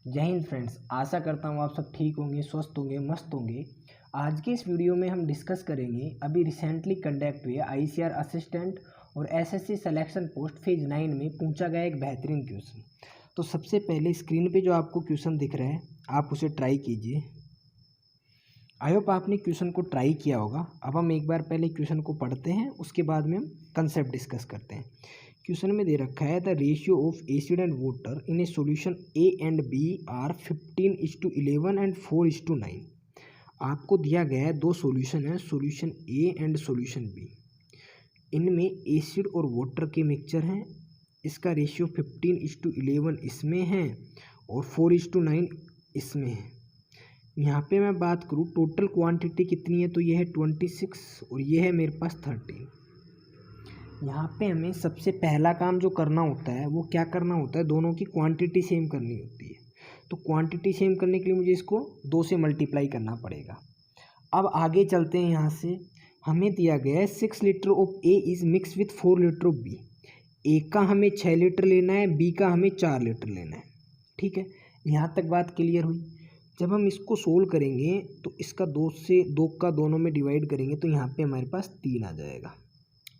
जय हिंद फ्रेंड्स, आशा करता हूँ आप सब ठीक होंगे, स्वस्थ होंगे, मस्त होंगे। आज के इस वीडियो में हम डिस्कस करेंगे अभी रिसेंटली कंडक्ट हुए आईसीआर असिस्टेंट और एसएससी सिलेक्शन पोस्ट फेज 9 में पूछा गया एक बेहतरीन क्वेश्चन। तो सबसे पहले स्क्रीन पे जो आपको क्वेश्चन दिख रहा है आप उसे ट्राई कीजिए। आई होप आपने क्वेश्चन को ट्राई किया होगा। अब हम एक बार पहले क्वेश्चन को पढ़ते हैं, उसके बाद में हम कंसेप्ट डिस्कस करते हैं। क्वेश्चन में दे रखा है the ratio of acid and water in a solution A and B are 15:11 and 4:9। आपको दिया गया है दो सॉल्यूशन है, solution A and solution B. इनमें एसिड और वाटर के मिक्सचर हैं। इसका रेशियो 15:11 इसमें है और 4:9 इसमें है। यहाँ पे मैं बात करूँ टोटल क्वांटिटी कितनी है, तो ये है 26 और ये है मेरे पास 13। यहाँ पे हमें सबसे पहला काम जो करना होता है वो क्या करना होता है, दोनों की क्वांटिटी सेम करनी होती है। तो क्वांटिटी सेम करने के लिए मुझे इसको 2 से मल्टीप्लाई करना पड़ेगा। अब आगे चलते हैं। यहाँ से हमें दिया गया है 6 litre of A is mix with 4 litre of B. A का हमें 6 लीटर लेना है, बी का हमें 4 लीटर लेना है। ठीक है, यहाँ तक बात क्लियर हुई। जब हम इसको सोल्व करेंगे तो इसका 2 से 2 का दोनों में डिवाइड करेंगे तो यहाँ पे हमारे पास 3 आ जाएगा।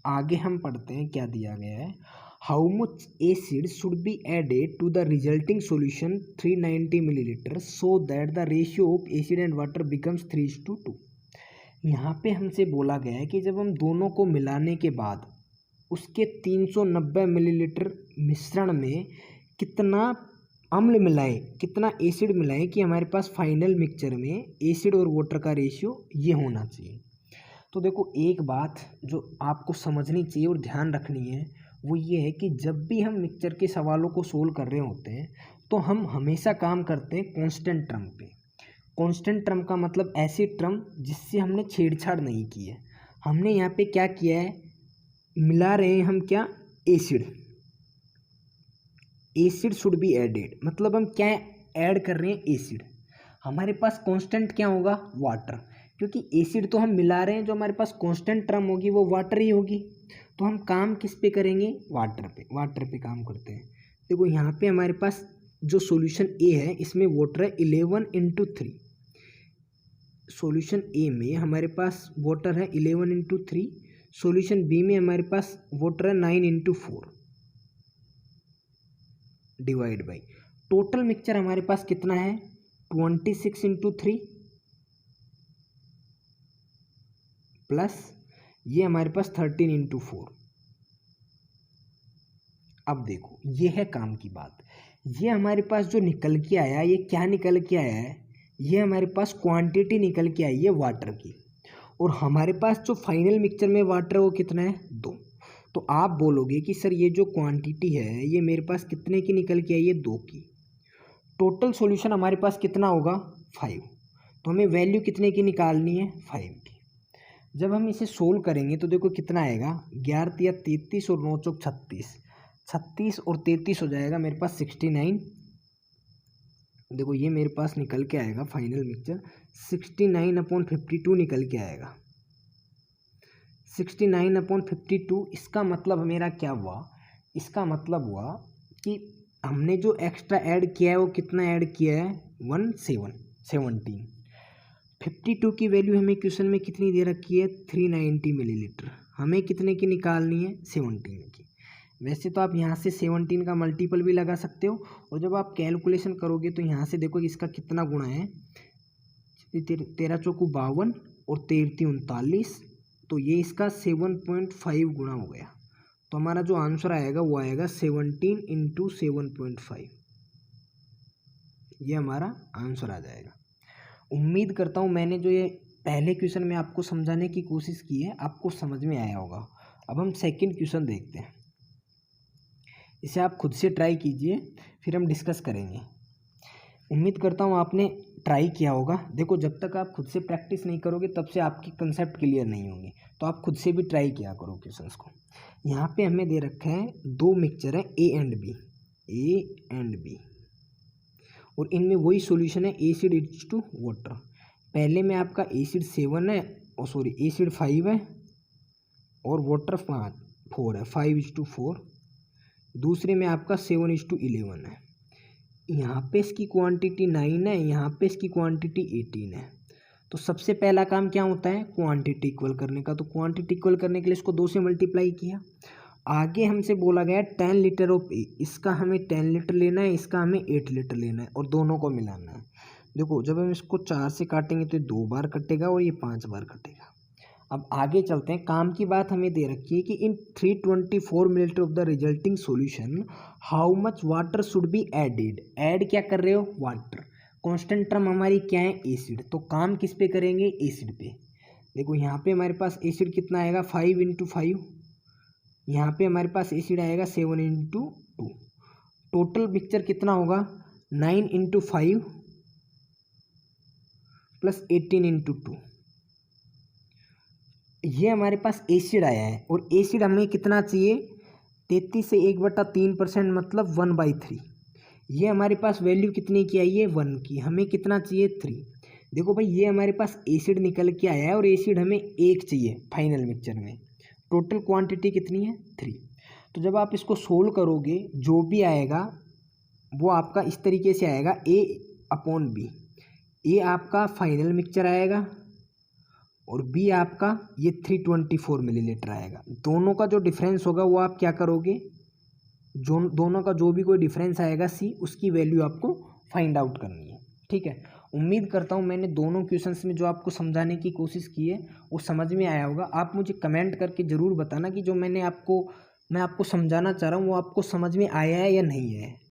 आगे हम पढ़ते हैं क्या दिया गया है। How much acid should be added to the resulting solution 390 millilitre so that the ratio of acid and water becomes 3:2। यहाँ पे हमसे बोला गया है कि जब हम दोनों को मिलाने के बाद उसके 390 मिलीलीटर मिश्रण में कितना अम्ल मिलाएं, कितना एसिड मिलाएं कि हमारे पास फाइनल मिक्सचर में एसिड और वाटर का रेशियो ये होना चाहिए। तो देखो, एक बात जो आपको समझनी चाहिए और ध्यान रखनी है वो ये है कि जब भी हम मिक्सचर के सवालों को सोल्व कर रहे होते हैं तो हम हमेशा काम करते हैं कांस्टेंट टर्म पे। कांस्टेंट टर्म का मतलब ऐसी टर्म जिससे हमने छेड़छाड़ नहीं की है। हमने यहाँ पे क्या किया है, मिला रहे हैं हम क्या, acid. Acid should be added, मतलब हम क्या ऐड कर रहे हैं, एसिड। हमारे पास कांस्टेंट क्या होगा, वाटर, क्योंकि एसिड तो हम मिला रहे हैं, जो हमारे पास कांस्टेंट टर्म होगी वो वाटर ही होगी। तो हम काम किस पे करेंगे, वाटर पे। वाटर पे काम करते हैं। देखो यहाँ पे हमारे पास जो सॉल्यूशन ए है इसमें वाटर है 11:3। सॉल्यूशन ए में हमारे पास वाटर है 11:3। सॉल्यूशन बी में हमारे पास वाटर है 9:4 डिवाइड बाई टोटल मिक्सचर हमारे पास कितना है 26:3 प्लस ये हमारे पास 13:4। अब देखो ये है काम की बात। ये हमारे पास जो निकल के आया, ये क्या निकल के आया है, ये हमारे पास क्वांटिटी निकल के आई है वाटर की। और हमारे पास जो फाइनल मिक्सचर में वाटर है वो कितना है, 2। तो आप बोलोगे कि सर ये जो क्वांटिटी है ये मेरे पास कितने की निकल के आई है, 2 की। टोटल सॉल्यूशन हमारे पास कितना होगा, 5। तो हमें वैल्यू कितने की निकालनी है, 5 की। जब हम इसे सोल्व करेंगे तो देखो कितना आएगा, 11 × 33 और 9 × 36। 36 और 33 हो जाएगा मेरे पास 69। देखो ये मेरे पास निकल के आएगा फाइनल मिक्सचर 69/52 निकल के आएगा। 69/52। इसका मतलब मेरा क्या हुआ, इसका मतलब हुआ कि हमने जो एक्स्ट्रा ऐड किया है वो कितना ऐड किया है, 17। 52 की वैल्यू हमें क्वेश्चन में कितनी दे रखी है, 390 मिलीलीटर। हमें कितने की निकालनी है, 17 की। वैसे तो आप यहाँ से 17 का मल्टीपल भी लगा सकते हो, और जब आप कैलकुलेशन करोगे तो यहाँ से देखो इसका कितना गुणा है, 13 चौकू 52 और 13 39। तो ये इसका 7.5 गुणा हो गया। तो हमारा जो आंसर आएगा वो आएगा 17 × 7.5। ये हमारा आंसर आ जाएगा। उम्मीद करता हूँ मैंने जो ये पहले क्वेश्चन में आपको समझाने की कोशिश की है आपको समझ में आया होगा। अब हम सेकंड क्वेश्चन देखते हैं। इसे आप खुद से ट्राई कीजिए, फिर हम डिस्कस करेंगे। उम्मीद करता हूँ आपने ट्राई किया होगा। देखो जब तक आप खुद से प्रैक्टिस नहीं करोगे तब से आपकी कंसेप्ट क्लियर नहीं होंगे। तो आप खुद से भी ट्राई किया करो क्वेश्चंस को। यहाँ पे हमें दे रखा है 2 मिक्सचर है ए एंड बी, और इनमें वही सॉल्यूशन है एसिड इज टू वाटर। पहले में आपका एसिड 7 है, और सॉरी एसिड 5 है और वाटर 4 है, 5:4। दूसरे में आपका 7:11 है। यहाँ पे इसकी क्वांटिटी 9 है, यहाँ पे इसकी क्वांटिटी 18 है। तो सबसे पहला काम क्या होता है, क्वांटिटी इक्वल करने का। तो क्वांटिटी इक्वल करने के लिए इसको 2 से मल्टीप्लाई किया। आगे हमसे बोला गया 10 लीटर ऑफ ए, इसका हमें 10 लीटर लेना है, इसका हमें 8 लीटर लेना है और दोनों को मिलाना है। देखो जब हम इसको 4 से काटेंगे तो 2 बार कटेगा और ये 5 बार कटेगा। अब आगे चलते हैं। काम की बात हमें दे रखी है कि in 324 millilitre of the resulting solution how much water should be added. Add क्या कर रहे हो, वाटर। कांस्टेंट टर्म हमारी क्या है, एसिड। तो काम किस पे करेंगे, एसिड पे। देखो यहाँ पे हमारे पास एसिड कितना आएगा, 5 × 5। यहाँ पे हमारे पास एसिड आएगा 7 × 2। टोटल मिक्सचर कितना होगा, 9 × 5 प्लस 18 × 2। ये हमारे पास एसिड आया है और एसिड हमें कितना चाहिए, 33 से 1/3% मतलब 1/3। ये हमारे पास वैल्यू कितने की आई है, 1 की। हमें कितना चाहिए, 3। देखो भाई ये हमारे पास एसिड निकल के आया है और एसिड हमें 1 चाहिए फाइनल मिक्सचर में। टोटल क्वांटिटी कितनी है, 3। तो जब आप इसको सोल्व करोगे जो भी आएगा वो आपका इस तरीके से आएगा, A/B। ए आपका फाइनल मिक्सचर आएगा और बी आपका ये 324 मिलीलीटर आएगा। दोनों का जो डिफरेंस होगा वो आप क्या करोगे, जो दोनों का जो भी कोई डिफरेंस आएगा सी, उसकी वैल्यू आपको फाइंड आउट करनी है। ठीक है, उम्मीद करता हूँ मैंने दोनों क्वेश्चंस में जो आपको समझाने की कोशिश की है वो समझ में आया होगा। आप मुझे कमेंट करके ज़रूर बताना कि जो मैं आपको समझाना चाह रहा हूँ वो आपको समझ में आया है या नहीं है।